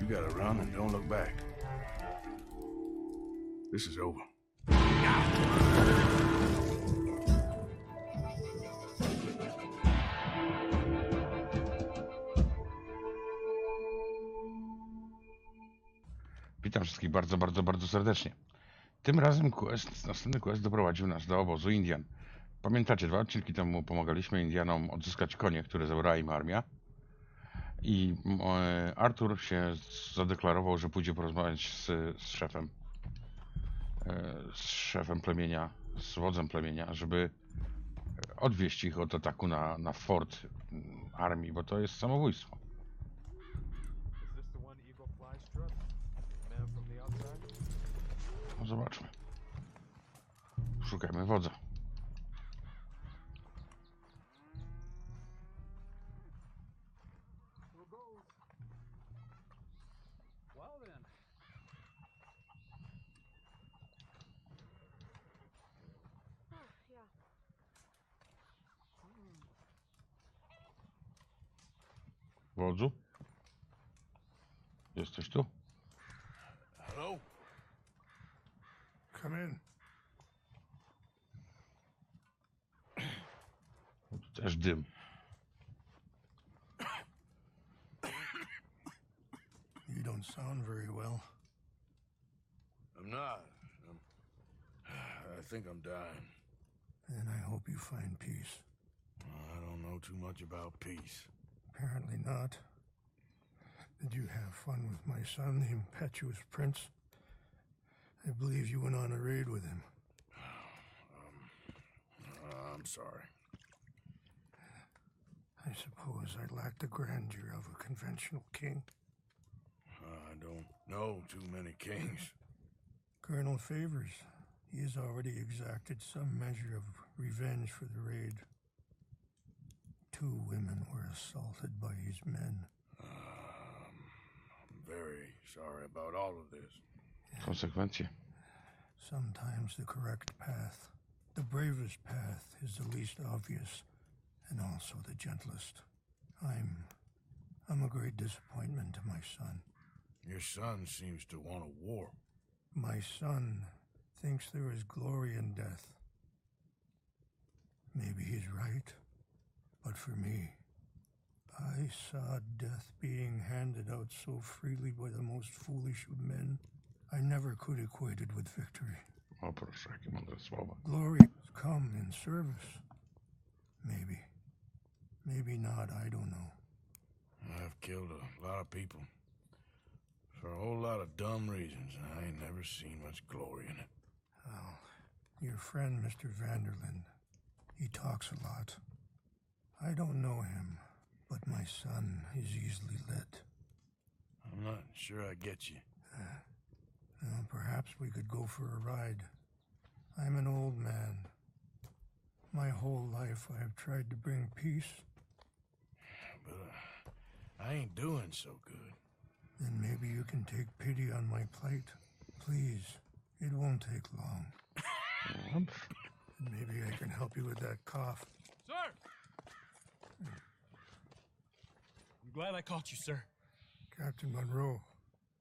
You gotta run and don't look back. This is over. Witam wszystkich bardzo serdecznie. Tym razem następny quest doprowadził nas do obozu Indian. Pamiętacie, 2 odcinki temu pomagaliśmy Indianom odzyskać konie, które zabrała im armia. I Artur się zadeklarował, że pójdzie porozmawiać z szefem plemienia, z wodzem plemienia, żeby odwieźć ich od ataku na fort armii, bo to jest samobójstwo. No zobaczmy. Szukajmy wodza. Wodzu? Jesteś tu? Hello? Come in. Tu też dym. You don't sound very well. I'm not. I think I'm dying. Then I hope you find peace. I don't know too much about peace. Apparently not. Did you have fun with my son, the impetuous prince? I believe you went on a raid with him. I'm sorry. I suppose I lack the grandeur of a conventional king. I don't know too many kings. Colonel Favors, he has already exacted some measure of revenge for the raid. 2 women were assaulted by his men. I'm very sorry about all of this. Konsekwencje. Sometimes the correct path, the bravest path, is the least obvious, and also the gentlest. I'm a great disappointment to my son. Your son seems to want a war. My son thinks there is glory in death. Maybe he's right, but for me, I saw death being handed out so freely by the most foolish of men. I never could equate it with victory. O proszę, jakie mądre słowa. Glory has come in service. Maybe. Maybe not, I don't know. I've killed a lot of people. For a whole lot of dumb reasons, and I ain't never seen much glory in it. Oh, your friend, Mr. Vanderlyn, he talks a lot. I don't know him, but my son is easily led. I'm not sure I get you. Well, perhaps we could go for a ride. I'm an old man. My whole life I have tried to bring peace. But I ain't doing so good. Then maybe you can take pity on my plight. Please, it won't take long. Maybe I can help you with that cough. Sir! I'm glad I caught you, sir. Captain Monroe,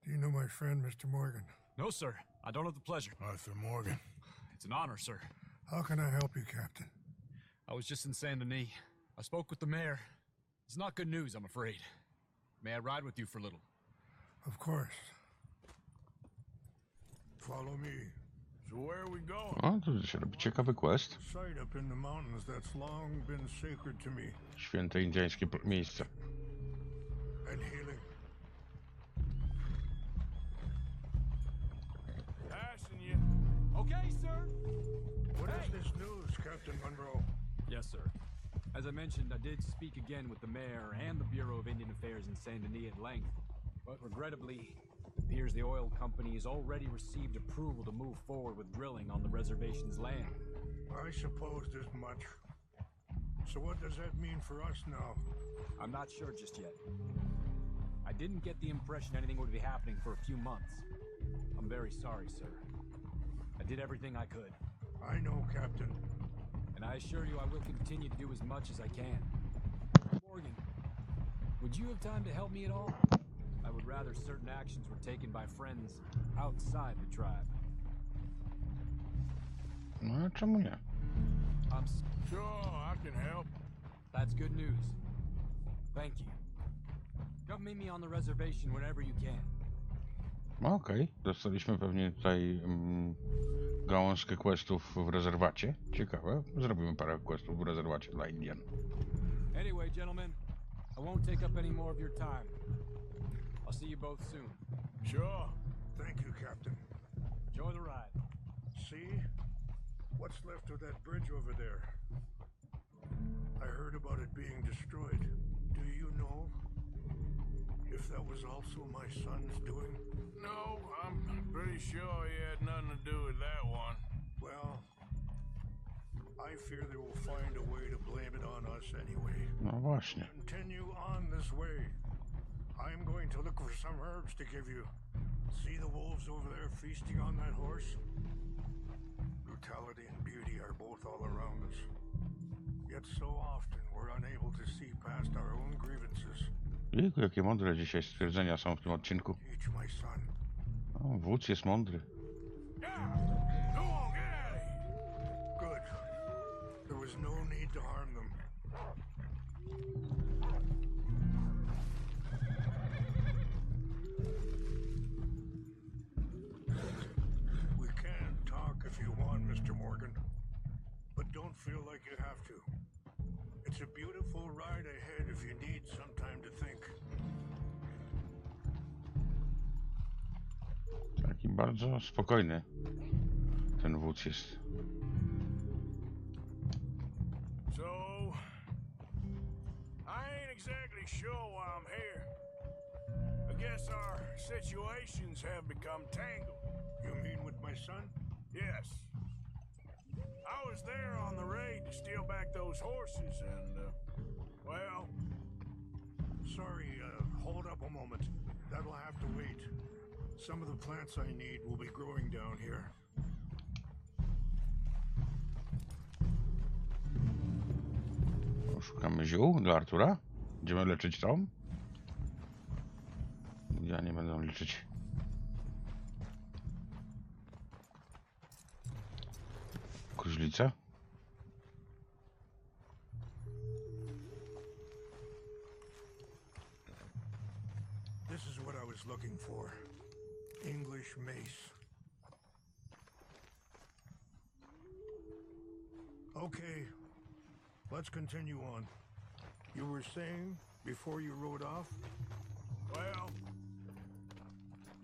do you know my friend, Mr. Morgan? No, sir. I don't have the pleasure. Arthur Morgan. It's an honor, sir. How can I help you, Captain? I was just in Saint Denis. I spoke with the mayor. It's not good news, I'm afraid. May I ride with you for a little? Of course. Follow me. So where are we going? O, tu się robi ciekawy quest. Site up in the mountains that's long been sacred to me. Święte indyjskie miejsce. And healing. Passing you. Okay, sir. What is this news, Captain Monroe? Yes, sir. As I mentioned, I did speak again with the mayor and the Bureau of Indian Affairs in Saint Denis at length. But regrettably, it appears the oil company has already received approval to move forward with drilling on the reservation's land. I supposed as much. So what does that mean for us now? I'm not sure just yet. I didn't get the impression anything would be happening for a few months. I'm very sorry, sir. I did everything I could. I know, Captain. And I assure you I will continue to do as much as I can. Morgan, would you have time to help me at all? I would rather certain actions were taken by friends outside the tribe. No a czemu nie? Sure, I can help. That's good news. Thank you. Come meet me on the reservation whenever you can. No okej, dostaliśmy pewnie tutaj gałązkę questów w rezerwacie. Ciekawe, zrobimy parę questów w rezerwacie dla Indian. Anyway, gentlemen, I won't take up any more of your time. I'll see you both soon. Sure. Thank you, Captain. Enjoy the ride. See? What's left of that bridge over there? I heard about it being destroyed. Do you know if that was also my son's doing? No, I'm pretty sure he had nothing to do with that one. Well, I fear they will find a way to blame it on us anyway. No właśnie. Continue on this way. I'm going to look for some herbs to give you. See the wolves over there feasting on that horse? Brutality and beauty are both all around us. Yet so often we're unable to see past our own grievances. Jejku, jakie mądre dzisiaj stwierdzenia są w tym odcinku. Teach my son. O, wódz jest mądry. Go on, get out of here. Good. There was no need to harm them. We can talk if you want, Mr. Morgan. But don't feel like you have to. It's a beautiful ride ahead if you need some time to think. Taki bardzo spokojny ten wódz jest. So, I ain't exactly sure why I'm here. I guess our situations have become tangled. You mean with my son? Yes. I was there on the raid to steal back those horses and, well... Sorry, hold up a moment. That'll have to wait. Some of the plants I need will be growing down here. Szukamy ziół dla Artura. Będziemy leczyć Tom. Ja nie będę leczyć. Kuźlica. This is what I was looking for. English mace. Okay, let's continue on. You were saying before you rode off? Well,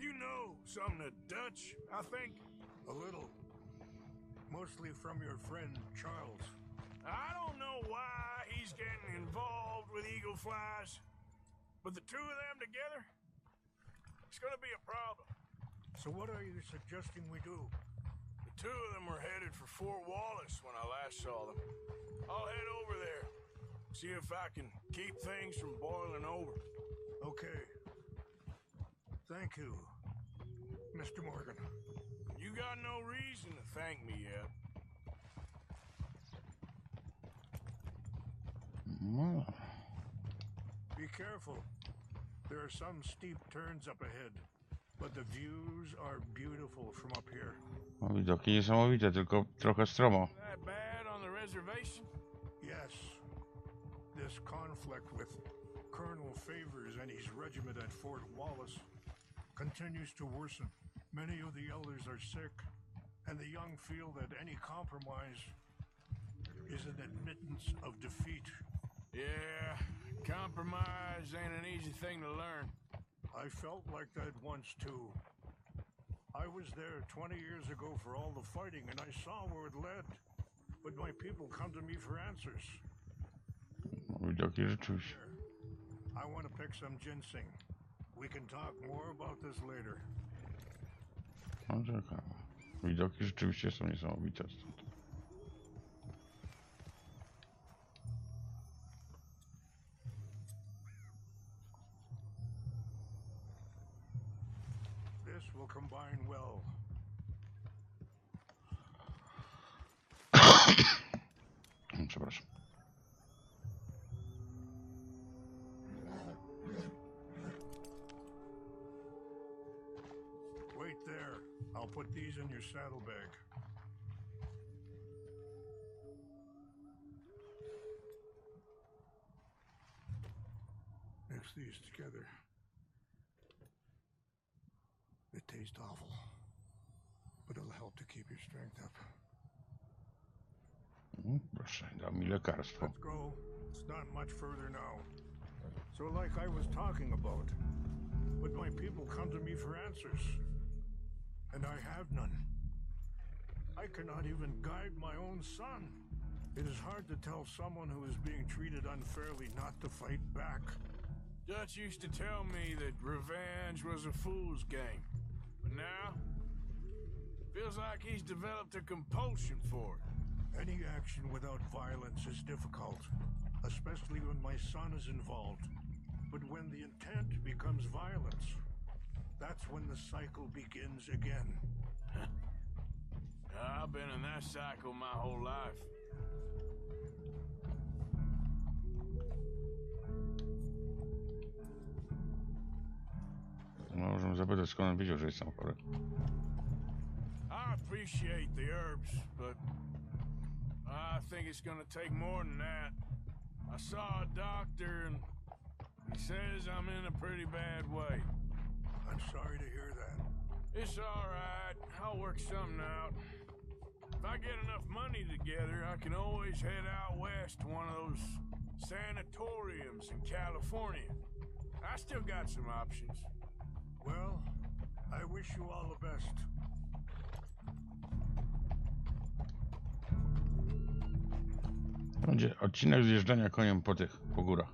you know something of Dutch, I think. A little. Mostly from your friend, Charles. I don't know why he's getting involved with eagle flies, but the two of them together, it's gonna be a problem. So what are you suggesting we do? The two of them were headed for Fort Wallace when I last saw them. I'll head over there, see if I can keep things from boiling over. Okay. Thank you, Mr. Morgan. You got no reason to thank me yet. No. Be careful. There are some steep turns up ahead, but the views are beautiful from up here. No, widoki niesamowite, tylko trochę stromo. That bad on the reservation? Yes. This conflict with Colonel Favors and his regiment at Fort Wallace continues to worsen. Many of the elders are sick, and the young feel that any compromise is an admittance of defeat. Yeah, compromise ain't an easy thing to learn. I felt like that once too. I was there 20 years ago for all the fighting, and I saw where it led. But my people come to me for answers. Widoki rzeczywiście. I want to pick some ginseng. We can talk more about this later. No, czekam. Widoki rzeczywiście są niesamowite stąd. This will combine well. Przepraszam. there. I'll put these in your saddlebag. Mix these together. They taste awful, but it'll help to keep your strength up. Proszę, dał mi lekarstwo. Let's go. It's not much further now. So like I was talking about, but my people come to me for answers, and I have none. I cannot even guide my own son. It is hard to tell someone who is being treated unfairly not to fight back. Dutch used to tell me that revenge was a fool's game. But now, feels like he's developed a compulsion for it. Any action without violence is difficult, especially when my son is involved. But when the intent becomes violence, that's when the cycle begins again. I've been in that cycle my whole life. No, możemy zapytać, skąd on wiedział, że jestem chory. I appreciate the herbs, but I think it's gonna take more than that. I saw a doctor and he says I'm in a pretty bad way. I'm sorry to hear that. It's all right. I'll work something out. If I get enough money together, I can always head out west to one of those sanatoriums in California. I still got some options. Well, I wish you all the best. Będzie odcinek zjeżdżania koniem po górach.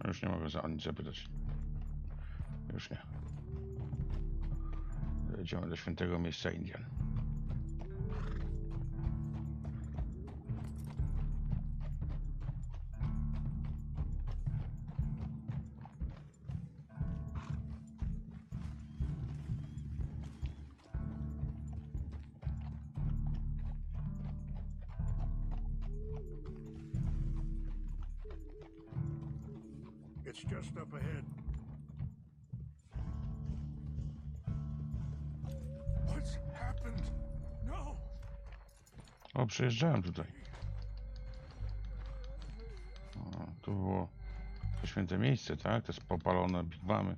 Już nie mogę o nic zapytać. Już nie. Dojedziemy do świętego miejsca Indian. It's just up ahead. What's happened? No! O, przejeżdżałem tutaj. O, tu było to święte miejsce, tak? Te popalone bigwamy.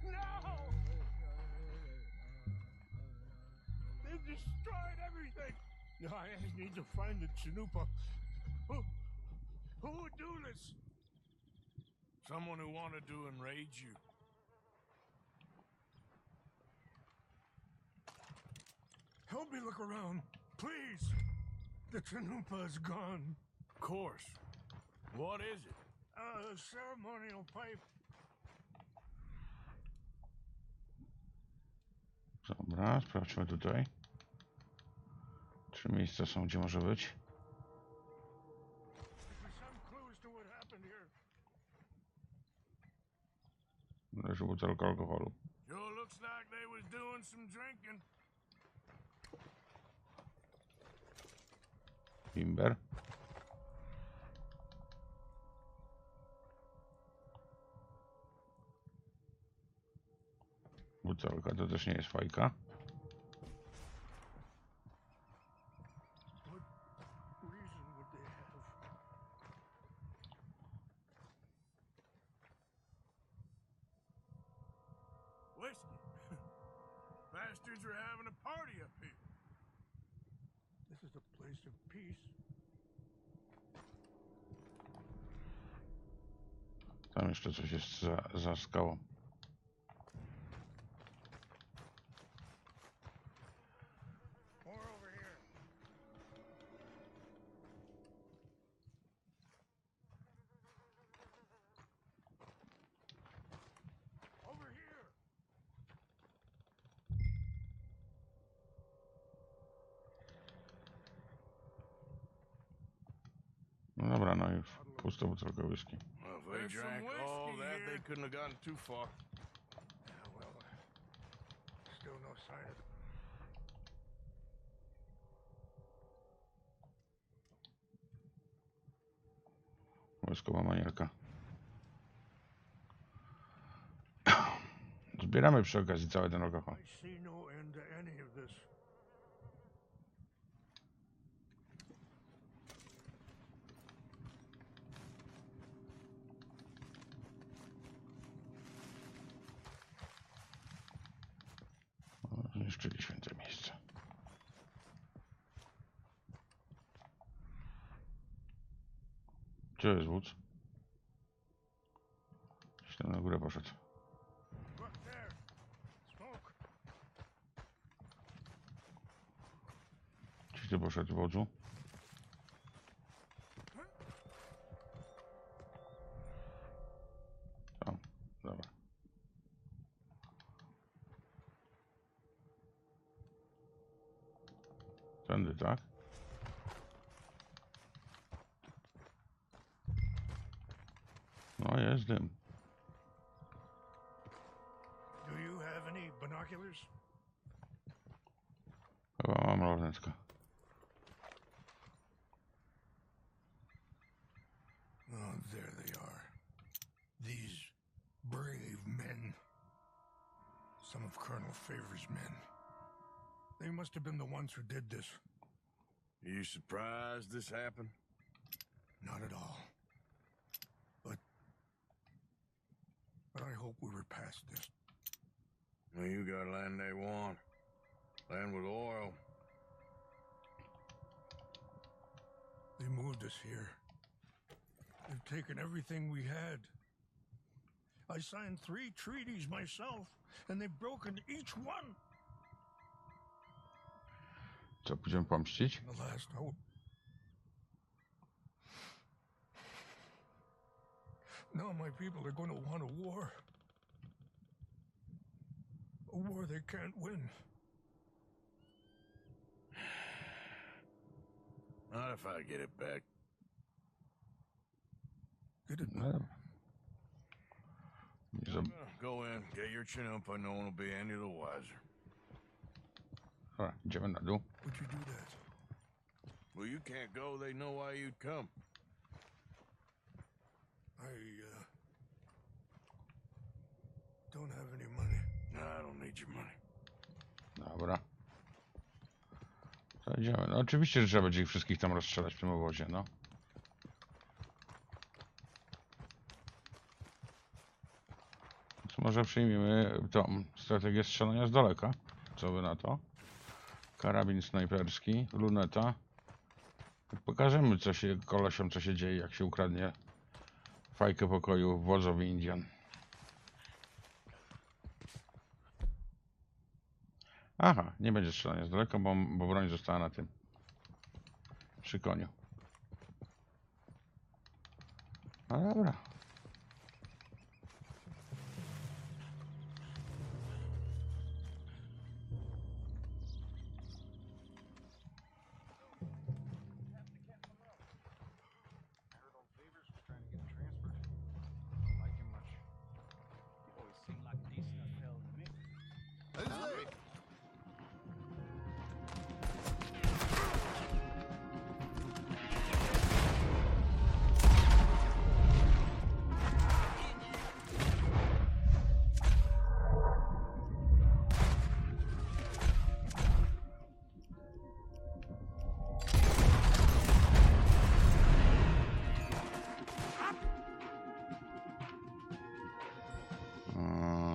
No! They destroyed everything! No, I need to find the Chanupa. Who would do this? Someone who wanted to enrage you. Help me look around, please. The Chanupa is gone. Of course. What is it? A ceremonial pipe. Dobra, sprawdźmy tutaj. Trzy miejsca są, gdzie może być. Leży butelka alkoholu. Sure looks like they was doing some drinking. Bimber. Butelka to też nie jest fajka. Whiskey. Bastards are having a party up here. This is a place of peace. Tam jeszcze coś jest za skałą. More over here. Over here. No dobra, no już pusta butelka whisky. Well, if they drank all that, they couldn't have gotten too far. Well, still no no sign of... Wojskowa manierka. Zbieramy przy okazji cały ten alkohol. I see no end to any of this. Zniszczyli święte miejsce. Gdzie jest wódz? Gdzieś tam na górę poszedł. Look there. Smoke. Gdzieś ty poszedł, wodzu? Tam, dobra. Tędy, tak? No jest dym. Do you have any binoculars? Chyba mam lornetkę. Oh, there they are. These brave men. Some of Colonel Favor's men. They must have been the ones who did this. You surprised this happened? Not at all. But I hope we were past this. Well, you got land they want. Land with oil. They moved us here. They've taken everything we had. I signed 3 treaties myself, and they've broken each one. Co, pójdziemy pomścić? The last hope. Now my people are going to want a war. A war they can't win. Not if I get it back. Get it? No. Nie za... Go in, get your chin up, and no one will be any the wiser. Dobra, idziemy na dół. Would you do that? Well, you can't go, they know why you'd come. I don't have any money. No, I don't need your money. Dobra. To idziemy. No oczywiście, że trzeba będzie ich wszystkich tam rozstrzelać w tym obozie, no. Więc może przyjmiemy tą strategię strzelania z daleka. Co wy na to? Karabin snajperski, luneta. Pokażemy co się kolosiom, co się dzieje, jak się ukradnie fajkę pokoju wodzowi Indian. Aha, nie będzie strzelania z daleka, bo broń została na tym. Przy koniu. No dobra.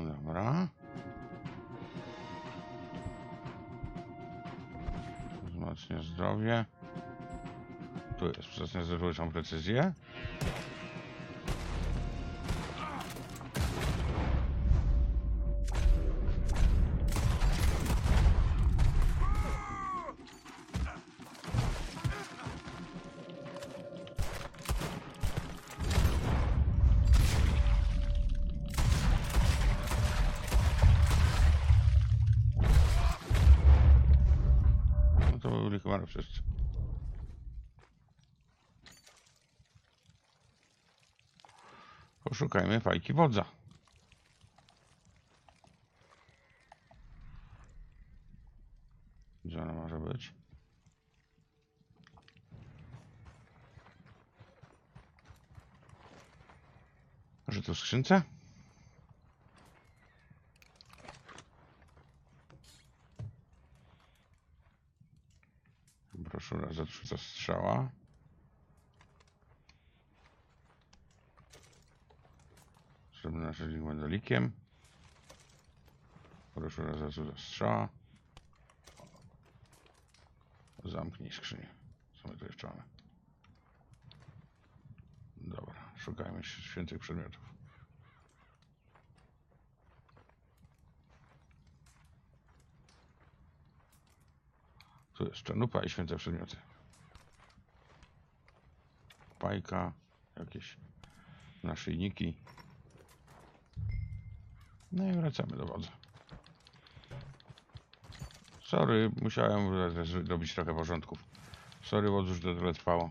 Dobra. Wzmacnia zdrowie. Tu jest wzmacnia zdrową precyzję. To byli chyba wszyscy. Poszukajmy fajki wodza. Gdzie ona może być? Może to w skrzynce? Broszura zatrzyma strzała. Zrobimy naszym gwendolikiem. Broszura zatrzyma strzała. Zamknij skrzynię. Co my tu jeszcze mamy? Dobra, szukajmy świętych przedmiotów. Tu jest czanupa i święte przedmioty. Pajka, jakieś naszyjniki. No i wracamy do wodza. Sorry, musiałem robić trochę porządków. Sorry, wodzu, że to tyle trwało.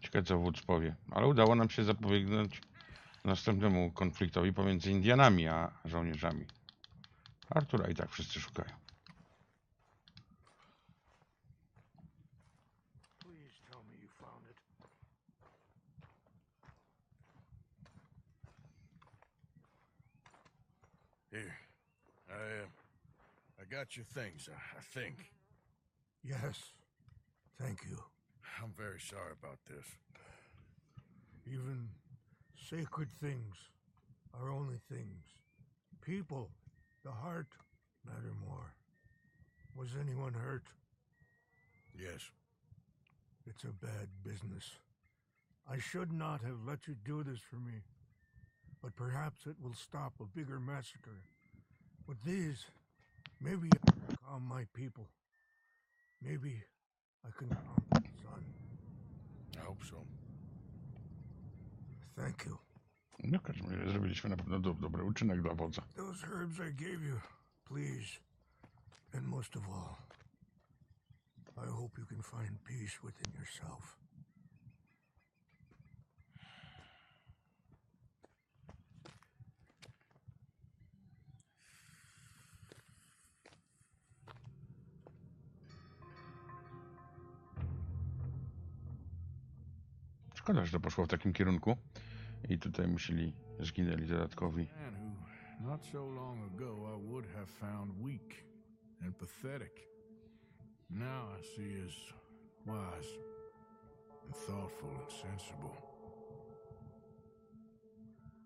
Ciekawe co wódz powie, ale udało nam się zapobiegać następnemu konfliktowi pomiędzy Indianami a żołnierzami. Artura i tak wszyscy szukają. Here, I got your things, I think. Yes, thank you. I'm very sorry about this. Even sacred things are only things. People, the heart, matter more. Was anyone hurt? Yes. It's a bad business. I should not have let you do this for me. But perhaps it will stop a bigger massacre. With these, maybe I can calm my people. Maybe I can calm my son. I hope so. Thank you. No, w każdym razie zrobiliśmy na pewno dobry uczynek dla wodza. Those herbs I gave you, please. And most of all, I hope you can find peace within yourself. Szkoda, że to poszło w takim kierunku. I tutaj zginęli dodatkowi. Man who, not so long ago, I would have found weak and pathetic. Now I see as wise and thoughtful and sensible.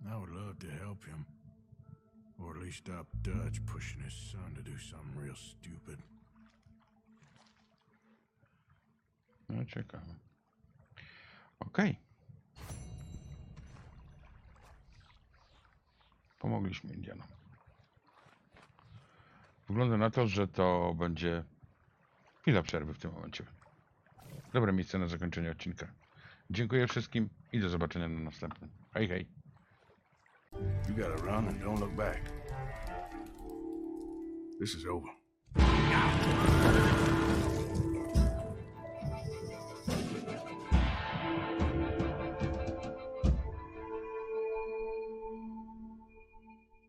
I would love to help him, or at least stop Dutch pushing his son to do something real stupid. No, ciekawe. Okej. Pomogliśmy Indianom. Wygląda na to, że to będzie chwila przerwy w tym momencie. Dobre miejsce na zakończenie odcinka. Dziękuję wszystkim i do zobaczenia na następnym. Hej, hej. You gotta run and don't look back. This is over.